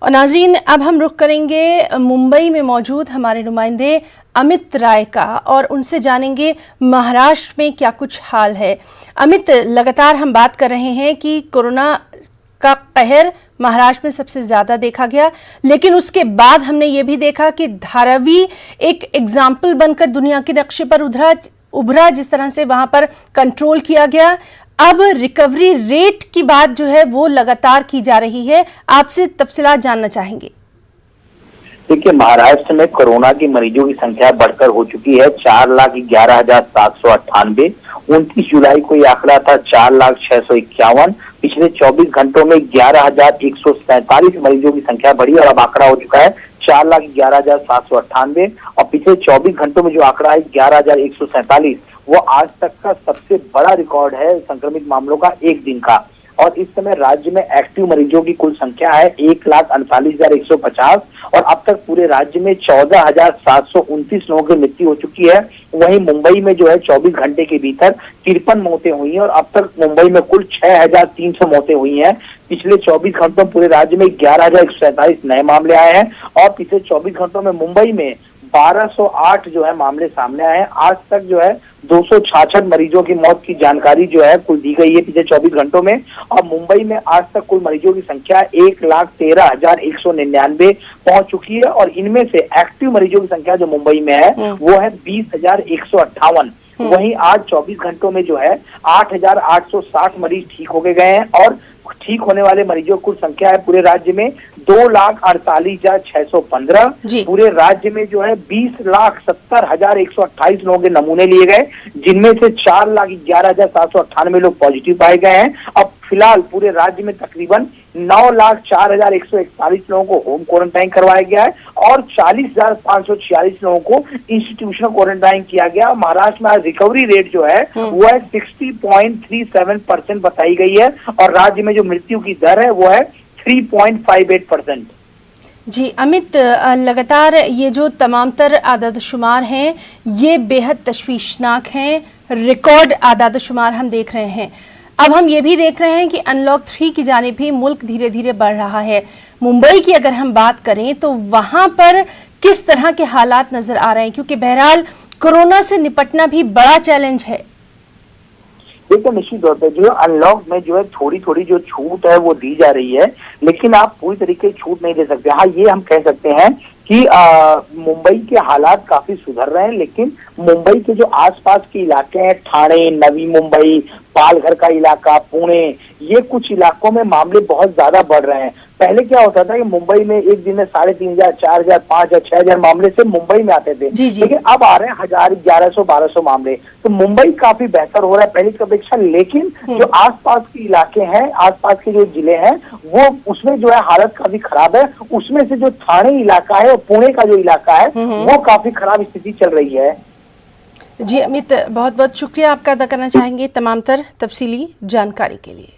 और नाज़रीन, अब हम रुख करेंगे मुंबई में मौजूद हमारे नुमाइंदे अमित राय का और उनसे जानेंगे महाराष्ट्र में क्या कुछ हाल है। अमित, लगातार हम बात कर रहे हैं कि कोरोना का कहर महाराष्ट्र में सबसे ज्यादा देखा गया, लेकिन उसके बाद हमने ये भी देखा कि धारावी एक एग्जाम्पल बनकर दुनिया के नक्शे पर उभरा, जिस तरह से वहां पर कंट्रोल किया गया। अब रिकवरी रेट की बात जो है वो लगातार की जा रही है, आपसे तफसीलात जानना चाहेंगे। देखिए, महाराष्ट्र में कोरोना के मरीजों की संख्या बढ़कर हो चुकी है 4,11,798। 29 जुलाई को यह आंकड़ा था 4,06,51। पिछले 24 घंटों में 11,147 मरीजों की संख्या बढ़ी और अब आंकड़ा हो चुका है 4,11,798। और पिछले 24 घंटों में जो आंकड़ा है 11,147, वो आज तक का सबसे बड़ा रिकॉर्ड है संक्रमित मामलों का एक दिन का। और इस समय राज्य में एक्टिव मरीजों की कुल संख्या है 1,39,150 और अब तक पूरे राज्य में 14,729 लोगों की मृत्यु हो चुकी है। वहीं मुंबई में जो है 24 घंटे के भीतर 53 मौतें हुई हैं और अब तक मुंबई में कुल 6,300 मौतें हुई हैं। पिछले 24 घंटों में पूरे राज्य में 11,147 नए मामले आए हैं और पिछले 24 घंटों में मुंबई में 1,208 जो है मामले सामने आए हैं। आज तक जो है 266 मरीजों की मौत की जानकारी जो है कुल दी गई है पिछले 24 घंटों में। और मुंबई में आज तक कुल मरीजों की संख्या 1,13,199 पहुंच चुकी है और इनमें से एक्टिव मरीजों की संख्या जो मुंबई में है वो है 20,158। वहीं आज 24 घंटों में जो है 8,860 मरीज ठीक हो गए हैं और ठीक होने वाले मरीजों की कुल संख्या है पूरे राज्य में 2,48,615। पूरे राज्य में जो है 20,70,128 लोगों के नमूने लिए गए, जिनमें से 4,11,798 लोग पॉजिटिव पाए गए हैं। अब फिलहाल पूरे राज्य में तकरीबन 9,04,141 लोगों को होम क्वारंटाइन करवाया गया है और 40,546 लोगों को इंस्टीट्यूशनल क्वारंटाइन किया गया। महाराष्ट्र में आज रिकवरी रेट जो है वो है 60.37% बताई गई है और राज्य में जो मृत्यु की दर है वो है 3.58%। जी अमित, लगातार ये जो तमाम तर आदाद-ओ-शुमार हैं ये बेहद तशवीशनाक हैं। रिकॉर्ड आदाद-ओ-शुमार हम देख रहे हैं। अब हम ये भी देख रहे हैं कि अनलॉक 3 की जानिब भी मुल्क धीरे धीरे बढ़ रहा है। मुंबई की अगर हम बात करें तो वहां पर किस तरह के हालात नजर आ रहे हैं, क्योंकि बहरहाल कोरोना से निपटना भी बड़ा चैलेंज है। देखिए, निश्चित तौर पर जो अनलॉक में जो है थोड़ी थोड़ी जो छूट है वो दी जा रही है, लेकिन आप पूरी तरीके से छूट नहीं दे सकते। हाँ, ये हम कह सकते हैं कि मुंबई के हालात काफी सुधर रहे हैं, लेकिन मुंबई के जो आसपास के इलाके हैं, ठाणे, नवी मुंबई, पालघर का इलाका, पुणे, ये कुछ इलाकों में मामले बहुत ज्यादा बढ़ रहे हैं। पहले क्या होता था कि मुंबई में एक दिन में 3,500, 4,000, 5,000, 6,000 मामले से मुंबई में आते थे, लेकिन अब आ रहे हैं 1,000, 1,100, 1,200 मामले। तो मुंबई काफी बेहतर हो रहा है पहले की अपेक्षा, लेकिन जो आसपास के इलाके हैं, आसपास के जो जिले हैं, वो उसमें जो है हालत काफी खराब है। उसमें से जो ठाणे इलाका है और पुणे का जो इलाका है वो काफी खराब स्थिति चल रही है। जी अमित, बहुत बहुत शुक्रिया आपका अदा करना चाहेंगे तमाम तर तफसीली जानकारी के लिए।